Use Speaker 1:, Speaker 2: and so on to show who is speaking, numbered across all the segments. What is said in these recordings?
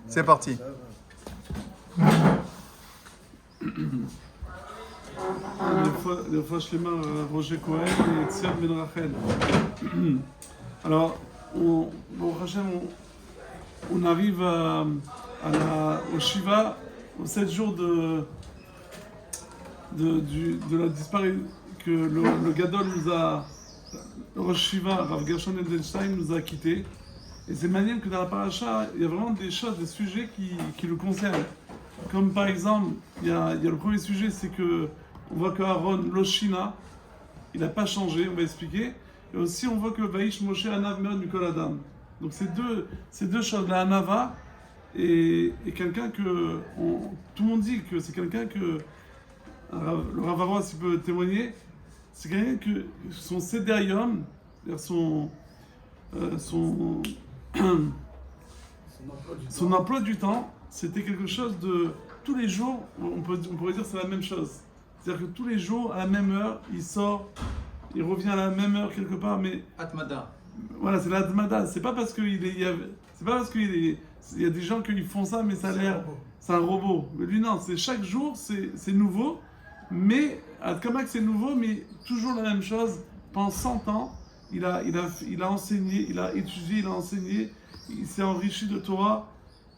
Speaker 1: C'est parti.
Speaker 2: Les fois Shlema, Roger Cohen et Tsiad Ben Rachel. Alors, bon, Hachem, on arrive au Shiva, aux 7 jours de la disparition que le Gadol nous a, le Rosh Shiva, Rav Gershon Edelstein nous a quittés. Et c'est manière que dans la paracha, il y a vraiment des choses, des sujets qui le concernent. Comme par exemple, il y a le premier sujet, c'est que on voit qu'Aaron, l'Oshina, il n'a pas changé, on va expliquer. Et aussi, on voit que Vaïsh Moshe Anav Meod Mikol Adam. Donc ces deux choses, la Anava et quelqu'un que tout le monde dit que c'est quelqu'un que le Rav Aroas il peut témoigner, c'est quelqu'un que son Sederium, c'est-à-dire son emploi du temps, c'était quelque chose de tous les jours, on pourrait dire que c'est la même chose. C'est-à-dire que tous les jours, à la même heure, il sort, il revient à la même heure quelque part, mais...
Speaker 3: Atmada.
Speaker 2: Voilà, c'est l'Atmada. C'est pas parce qu'il y a des gens qui font ça, mais ça a l'air... C'est un robot. Mais lui, non, c'est chaque jour, c'est nouveau, mais, Atkamak, c'est nouveau, mais toujours la même chose. Pendant 100 ans, il a enseigné, il a étudié, il a enseigné, il s'est enrichi de Torah,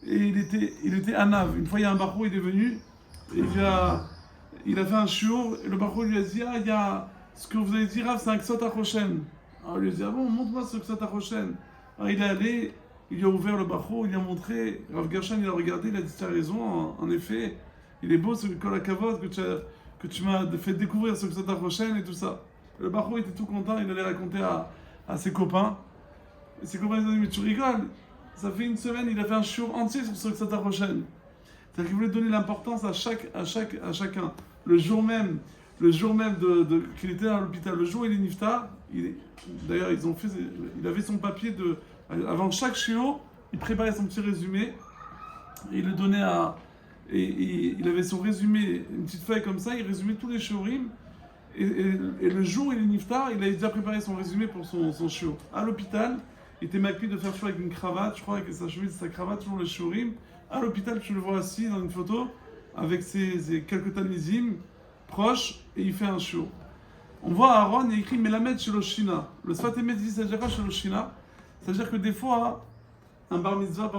Speaker 2: et il était Anav. Une fois, il y a un barreau, il est venu, et il a fait un shiur, et le barreau lui a dit, ah, il y a ce que vous avez dit, Rav, c'est un Ksot HaChoshen. Alors il lui a dit, ah bon, montre-moi ce Ksot HaChoshen. Alors il est allé, il lui a ouvert le barreau, il lui a montré, Rav Gershon, il a regardé, il a dit, tu as raison, en effet, il est beau ce Kol HaKavod que tu m'as fait découvrir ce Ksot HaChoshen et tout ça. Le barreau était tout content, il allait raconter à ses copains. Et ses copains, ils ont dit, mais tu rigoles, ça fait une semaine, il a fait un shiur entier sur ce Ksot HaChoshen. C'est-à-dire qu'il voulait donner l'importance à chacun. Le jour même qu'il était à l'hôpital, le jour où il est niftar, d'ailleurs il avait son papier avant chaque shiur, il préparait son petit résumé, et il le donnait il avait son résumé, une petite feuille comme ça, il résumait tous les shiurim, et le jour où il est niftar, il avait déjà préparé son résumé pour son shiur. À l'hôpital, il était makpi de faire shiur avec une cravate, je crois, avec sa chemise, sa cravate, toujours le shiurim. À l'hôpital, tu le vois assis dans une photo, avec ses quelques talmidim proches, et il fait un shiur. On voit Aaron, il a écrit Melamed chez l'Oshina. Le Sfat Emet dit Sajara chez l'Oshina. C'est-à-dire que des fois, un bar mitzvah,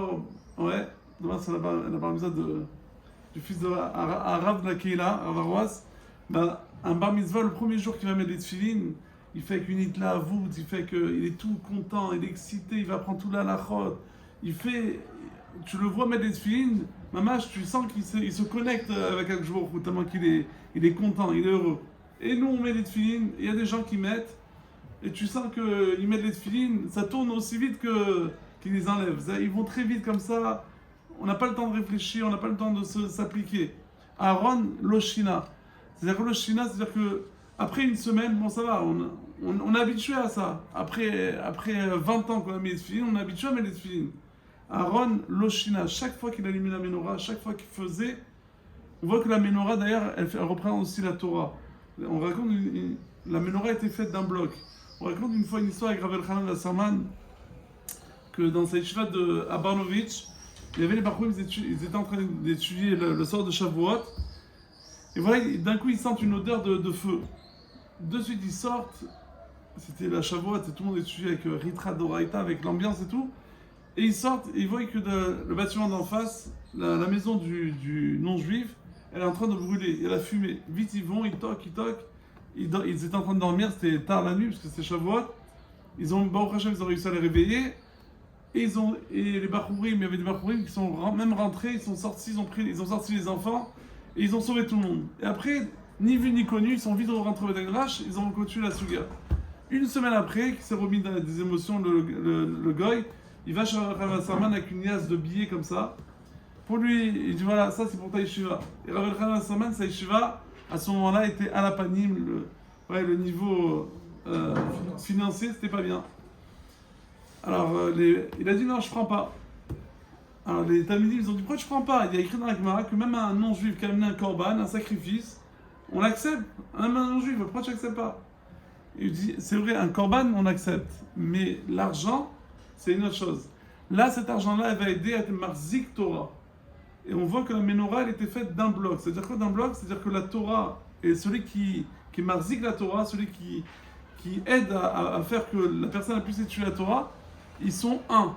Speaker 2: demain c'est la bar mitzvah du fils de Rav de la Keila, Rav Aroas, un bar mitzvah, le premier jour qu'il va mettre les tefilines, il fait qu'une itla avout, il fait qu'il est tout content, il est excité, il va prendre tout la lachot, tu le vois mettre des tefilines, mamash, tu sens qu'il se connecte avec Akjbour, tellement qu'il est content, il est heureux. Et nous, on met des tefilines, il y a des gens qui mettent, et tu sens qu'ils mettent des tefilines, ça tourne aussi vite qu'ils les enlèvent. Ils vont très vite comme ça, on n'a pas le temps de réfléchir, on n'a pas le temps de s'appliquer. Aaron, l'Oshina. C'est-à-dire que l'Oshina, c'est-à-dire que après une semaine, bon ça va, on est habitué à ça. Après 20 ans qu'on a mis les tefilines, on est habitué à mettre les tefilines. Aaron, l'Oshina, chaque fois qu'il allumait la menorah, chaque fois qu'il faisait, on voit que la menorah d'ailleurs, elle reprend aussi la Torah. On raconte, la menorah était faite d'un bloc. On raconte une fois une histoire avec Rav Elchanan Wasserman, que dans sa yeshiva à Barnovitch, il y avait les Bachoum, ils étaient en train d'étudier le sort de Shavuot, et voilà, d'un coup ils sentent une odeur de feu. De suite ils sortent, c'était la Shavuot, et tout le monde étudiait avec Ritra Doraita, avec l'ambiance et tout. Et ils sortent et ils voient que le bâtiment d'en face, la maison du non-juif, elle est en train de brûler. Il y a la fumée. Vite, ils vont, ils toquent. Ils étaient en train de dormir, c'était tard la nuit, parce que c'était Shavuot. Ils ont réussi à les réveiller. Et les Bachourim, il y avait des Bachourim qui sont même rentrés, ils sont sortis, ils ont sorti les enfants, et ils ont sauvé tout le monde. Et après, ni vu ni connu, ils sont vite rentrés au Bedrash, ils ont continué la Suga. Une semaine après, qui s'est remis dans des émotions, le goy, il va chez Rav Wasserman avec une liasse de billets comme ça. Pour lui, il dit voilà, ça c'est pour ta yeshiva. Et Rav Wasserman, sa yeshiva, à ce moment-là, était à la panim. Le niveau financier, c'était pas bien. Alors, il a dit non, je prends pas. Alors, les Talmidim, ils ont dit pourquoi tu prends pas? Il y a écrit dans la Gemara que même un non-juif qui a amené un korban, un sacrifice, on l'accepte. Même un non-juif, pourquoi tu n'acceptes pas? Il dit c'est vrai, un korban, on accepte. Mais l'argent, c'est une autre chose. Là, cet argent-là, elle va aider à être marzik Torah. Et on voit que la menorah, elle était faite d'un bloc. C'est-à-dire quoi d'un bloc? C'est-à-dire que la Torah, et celui qui marzik la Torah, celui qui aide à faire que la personne puisse étudier la Torah, ils sont un.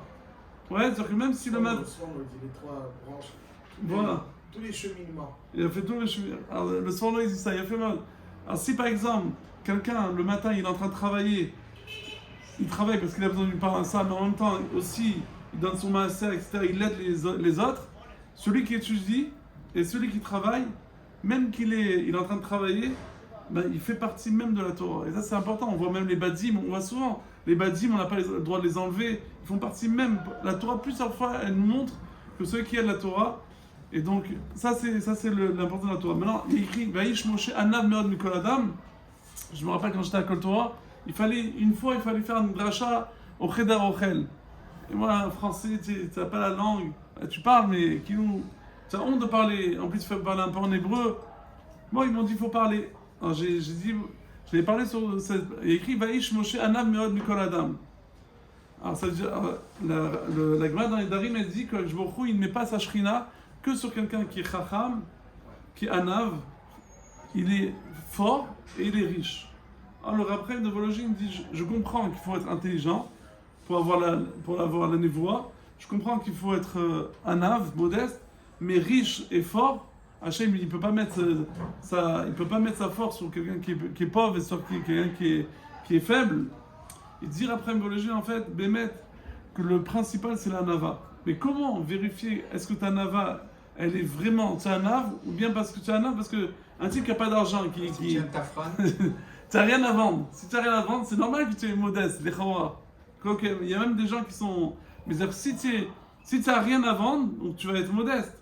Speaker 2: Ouais, c'est-à-dire que même si le matin.
Speaker 1: Les trois branches.
Speaker 2: Voilà.
Speaker 1: Tous les cheminements.
Speaker 2: Il a fait tous les cheminements. Alors, le soir, il dit ça, il a fait mal. Alors, si par exemple, quelqu'un, le matin, il est en train de travailler, il travaille parce qu'il a besoin d'une part ça, mais en même temps, aussi, il donne son maaser, etc., il aide les autres, celui qui étudie et celui qui travaille, même il est en train de travailler, ben, il fait partie même de la Torah. Et ça, c'est important. On voit même les badim, on voit souvent, les badim, on n'a pas le droit de les enlever, ils font partie même. La Torah, plusieurs fois, elle nous montre que ceux qui aident la Torah, et donc, ça c'est l'importance de la Torah. Maintenant, il écrit Vaïsh Moshe Anav Meod Mikol Adam. Je me rappelle quand j'étais à Kol Torah, il fallait faire une dracha au Cheder Ochel. Et moi, français, tu n'as pas la langue, tu parles, mais tu as honte de parler. En plus, tu fais parler un peu en hébreu. Moi, ils m'ont dit il faut parler. Alors, j'ai dit, je vais parler sur cette. Il y a écrit Vaïsh Moshe Anav Meod Mikol Adam. Alors, ça veut dire, la Gemara dans les Darim, elle dit que Baruch Hu, il ne met pas sa shrina que sur quelqu'un qui est chacham, qui est anav, il est fort et il est riche. Alors le Rav Chaim de Vologine dit, je comprends qu'il faut être intelligent pour avoir la névoie, je comprends qu'il faut être anav, modeste, mais riche et fort, Hachem il peut pas mettre sa force sur quelqu'un qui est pauvre et sur quelqu'un qui est faible. Il dit Rav Chaim de Vologine en fait, Bémet, que le principal c'est la nava. Mais comment vérifier est-ce que ta nava elle est vraiment tchanav ou bien parce que tchanav parce que un type qui n'a pas d'argent qui tu n'as rien à vendre. Si tu n'as rien à vendre, c'est normal que tu es modeste, les chawara. Il y a même des gens qui sont mais si tu n'as rien à vendre, donc tu vas être modeste.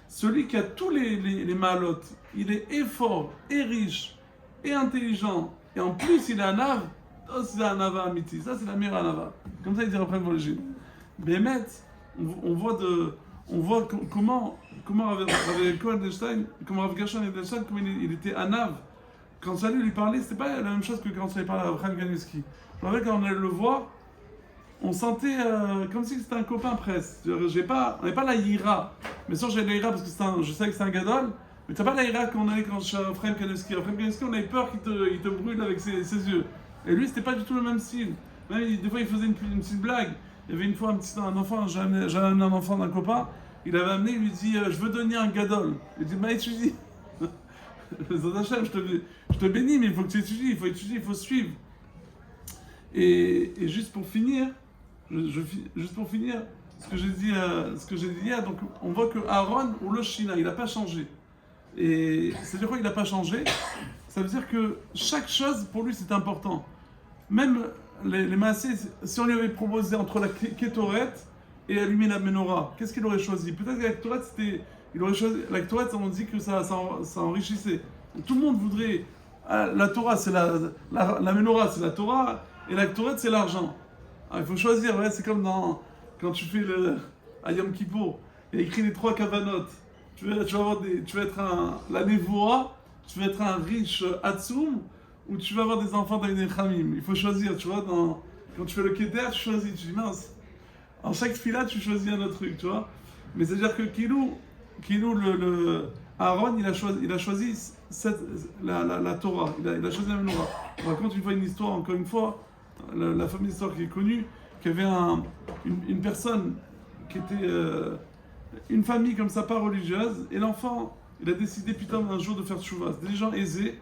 Speaker 2: Celui qui a tous les malotes, il est et fort, et riche, et intelligent, et en plus il est un ave, c'est un ava amiti, ça c'est la meilleure anava. Comme ça il dit après le volégine. Bémet, on voit comment Rav Gershon Edelstein, comment il était anav. Quand ça lui parlait, c'était pas la même chose que quand ça lui parlait à Abraham Kanievski. Je me rappelle quand on allait le voir, on sentait comme si c'était un copain presque. On n'avait pas la yira. Mais sûr, j'ai la yira parce que je sais que c'est un gadol, mais t'as pas la yira qu'on avait quand chez Abraham Kanievski. Abraham Kanievski, on avait peur qu'il te brûle avec ses yeux. Et lui, c'était pas du tout le même style. Même, des fois, il faisait une petite blague. Il y avait une fois un enfant, j'avais amené un enfant d'un copain, il avait amené, il lui dit je veux devenir un gadol. Il dit bah étudie. Je te bénis, mais il faut que tu étudies, il faut suivre. Et juste pour finir, ce que j'ai dit hier, donc on voit que Aaron ou le Shina, il n'a pas changé. Et c'est-à-dire quoi il n'a pas changé? Ça veut dire que chaque chose pour lui c'est important. Même les massés, si on lui avait proposé entre la Kétoret et allumer la menorah, qu'est-ce qu'il aurait choisi? Peut-être que la Kétoret, il aurait choisi. La Kétoret, on dit que ça enrichissait. Donc, tout le monde voudrait. La Torah, c'est la menorah, c'est la Torah, et la Kétoret, c'est l'argent. Alors, il faut choisir, ouais, c'est comme quand tu fais à Yom Kippour, il y a écrit les 3 kavanotes. Tu vas être la névoa, tu vas être un riche Hatsoum, ou tu vas avoir des enfants dans une Khamim. Il faut choisir, tu vois, quand tu fais le Keter, tu choisis, tu dis mince. En chaque fila, tu choisis un autre truc, tu vois. Mais c'est-à-dire que Kilou Aaron, il a choisi la Torah, il a choisi la menorah. On raconte une fois une histoire, encore une fois, la fameuse histoire qui est connue, qu'il y avait une personne qui était une famille comme ça, pas religieuse, et l'enfant, il a décidé putain un jour de faire tchouva. C'était des gens aisés.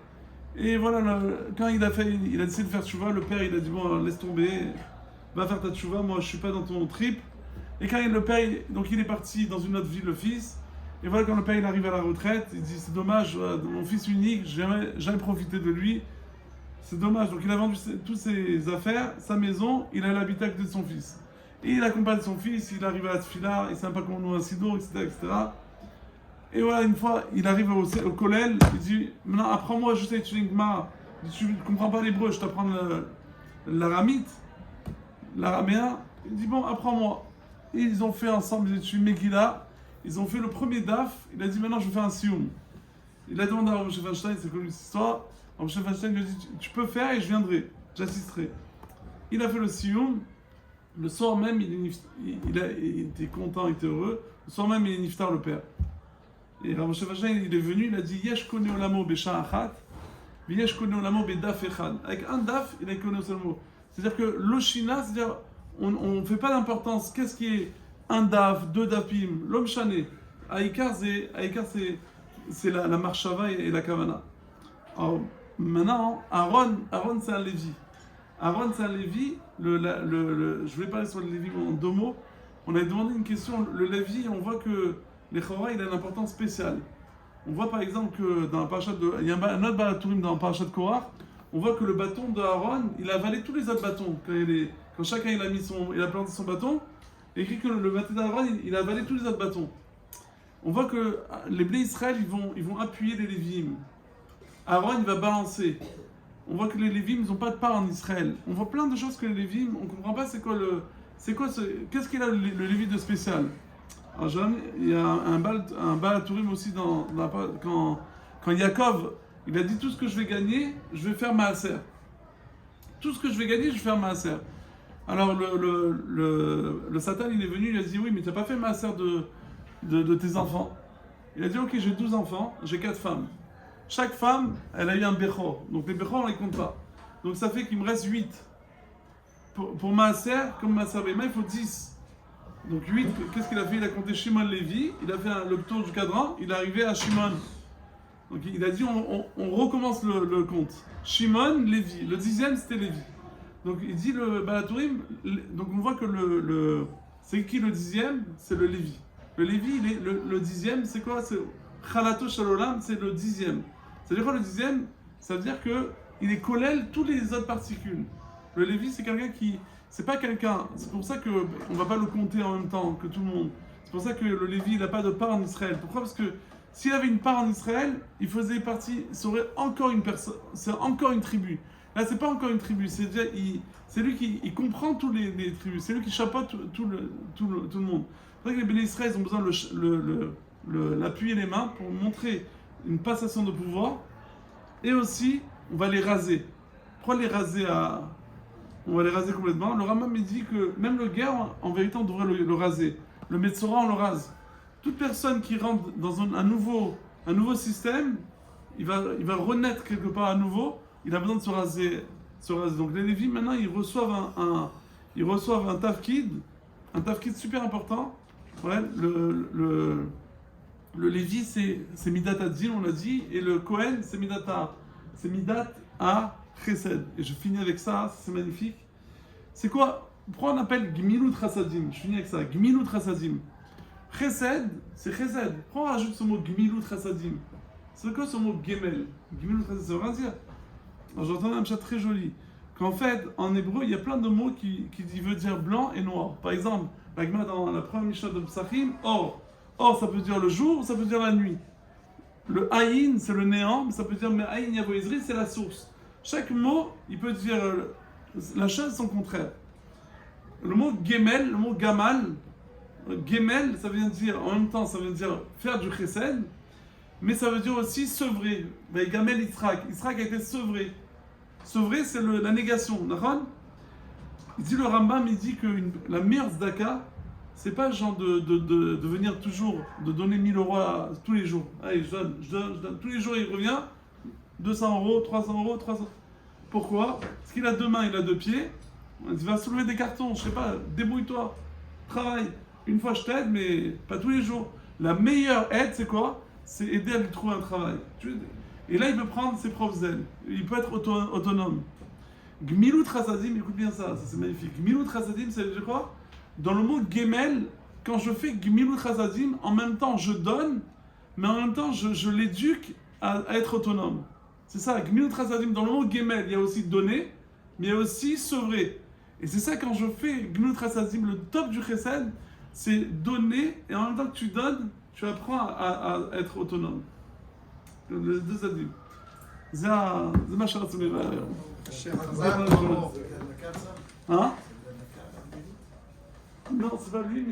Speaker 2: Et voilà, quand il a décidé de faire tchouva, le père il a dit bon laisse tomber, va faire ta tchouva, moi je suis pas dans ton trip. Et quand le père, donc il est parti dans une autre ville, le fils, et voilà quand le père il arrive à la retraite, il dit c'est dommage, mon fils unique, j'ai jamais profité de lui, c'est dommage. Donc il a vendu toutes ses affaires, sa maison, il a l'habitacle de son fils. Et il accompagne son fils, il arrive à la tfila, il sait pas comment nous un sido, etc. Et voilà, une fois, il arrive au kollel, il dit maintenant apprends-moi juste à étudier une Gemara. Tu ne comprends pas l'hébreu, je t'apprends l'aramite, l'araméen. Il dit bon, apprends-moi. Et ils ont fait ensemble, ils étudient Megillah, ils ont fait le premier daf, il a dit maintenant je vais faire un sioum. Il a demandé à Moshe Feinstein, c'est comme une histoire. Moshe Feinstein lui a dit tu peux faire et je viendrai, j'assisterai. Il a fait le sioum, Le soir même, il était content, il était heureux. Le soir même, il est niftar le père. Et Rav Moshe Feinstein, il est venu, il a dit Yesh kone olamo besha achat, yesh kone olamo bedaf echad. Avec un daf, il a connu ce mot. C'est-à-dire que l'oshina, c'est-à-dire, on ne fait pas d'importance. Qu'est-ce qui est un daf, deux dafim, l'homme chané. Aïkar, c'est la marshava et la kavana. Alors, maintenant, Aaron c'est un Lévi. Aaron c'est un Lévi. Je vais parler sur le Lévi en deux mots. On avait demandé une question. Le Lévi, on voit que les Chora, il a une importance spéciale. On voit par exemple que dans la parashat il y a un autre Balatourim dans la parashat de Korach. On voit que le bâton de Aaron, il a avalé tous les autres bâtons. Quand chacun il a planté son bâton, il écrit que le bâton d'Aaron, il a avalé tous les autres bâtons. On voit que les Bnei Israël, ils vont appuyer les Lévim. Aaron, il va balancer. On voit que les Lévim, ils n'ont pas de part en Israël. On voit plein de choses que les Lévim, on ne comprend pas qu'est-ce qu'il a le Lévi de spécial. Alors, il y a un Balatourim aussi quand Yaakov, il a dit tout ce que je vais gagner, je vais faire Maaser. Tout ce que je vais gagner, je vais faire Maaser. Alors le Satan, il est venu, il a dit oui, mais tu n'as pas fait Maaser de tes enfants. Il a dit ok, j'ai 12 enfants, j'ai 4 femmes. Chaque femme, elle a eu un Bechor. Donc les Bechor, on ne les compte pas. Donc ça fait qu'il me reste 8. Pour Maaser, comme Maaser Bema, il faut 10. Donc 8, qu'est-ce qu'il a fait? Il a compté Shimon Lévi, il a fait le tour du cadran, il est arrivé à Shimon. Donc il a dit on recommence le compte. Shimon, Lévi. Le 10e, c'était Lévi. Donc il dit le Balatourim, donc on voit que c'est qui le 10e? C'est le Lévi. Le Lévi, le 10e, c'est quoi? C'est Chalato Shalolam, c'est le 10e. C'est-à-dire quoi le 10e? Ça veut dire qu'il est collèle toutes les autres particules. Le Lévi, c'est quelqu'un qui... C'est pas quelqu'un... C'est pour ça qu'on ne va pas le compter en même temps que tout le monde. C'est pour ça que le Lévi, il n'a pas de part en Israël. Pourquoi? Parce que s'il avait une part en Israël, il faisait partie... Ça aurait encore une personne... C'est encore une tribu. Là, c'est pas encore une tribu. C'est lui qui comprend tous les tribus. C'est lui qui chapeaute tout le monde. C'est vrai que les Béné Israël, ils ont besoin de l'appuyer les mains pour montrer une passation de pouvoir. Et aussi, on va les raser. Pourquoi les raser On va les raser complètement. Le Rambam me dit que même le guerre, en vérité, on devrait le raser. Le Metzora, on le rase. Toute personne qui rentre dans un nouveau système, il va renaître quelque part à nouveau. Il a besoin de se raser. Donc les Lévis, maintenant, ils reçoivent un tafkid super important. Ouais, le Lévi, c'est Midat Adzin, on l'a dit, et le Kohen, c'est Midat à Chesed. Et je finis avec ça, c'est magnifique. C'est quoi? Pourquoi on appelle Gmilut Chassadim? Je finis avec ça, Gmilut Chassadim. Chesed, c'est Chesed. Pourquoi on rajoute ce mot Gmilut Chassadim? C'est quoi ce mot Gemel? Gmilut Chassadim, ça veut rien dire. Alors j'entends un chat très joli. Qu'en fait, en hébreu, il y a plein de mots qui veulent dire blanc et noir. Par exemple, dans la première Mishnah de Psachim, or. Or, ça peut dire le jour, ça peut dire la nuit. Le Aïn, c'est le néant, mais ça peut dire mais Aïn Yavo Ezri, c'est la source. Chaque mot, il peut dire la chose son contraire. Le mot Gemel, le mot Gamal, Gemel, ça veut dire, en même temps, ça veut dire faire du chesed, mais ça veut dire aussi sevrer. Gamel Yitzhak. Yitzhak a été sevré. Sevré, c'est la négation. Il dit le Rambam, il dit que la meilleure tzedaka, c'est pas genre de venir toujours, de donner 1000 € tous les jours. Allez, je donne. Tous les jours, il revient, 200 €, 300 €, 300. Pourquoi? Parce qu'il a 2 mains, il a 2 pieds. Il va soulever des cartons, je sais pas, débrouille-toi, travaille. Une fois je t'aide, mais pas tous les jours. La meilleure aide, c'est quoi? C'est aider à lui trouver un travail. Et là, il peut prendre ses propres ailes. Il peut être autonome. Gmilut Chassadim, écoute bien ça c'est magnifique. Gmilut Chassadim, ça veut dire quoi? Dans le mot Gemel, quand je fais Gmilut Chassadim, en même temps je donne, mais en même temps je l'éduque à être autonome. C'est ça, Gmilut Chassadim. Dans le mot Gemel, il y a aussi donner, mais il y a aussi sevrer. Et c'est ça, quand je fais Gmilut Chassadim, le top du chesed, c'est donner, et en même temps que tu donnes, tu apprends à être autonome. Le deux adultes. C'est ma chance de mes Hein? Non, c'est pas lui, mais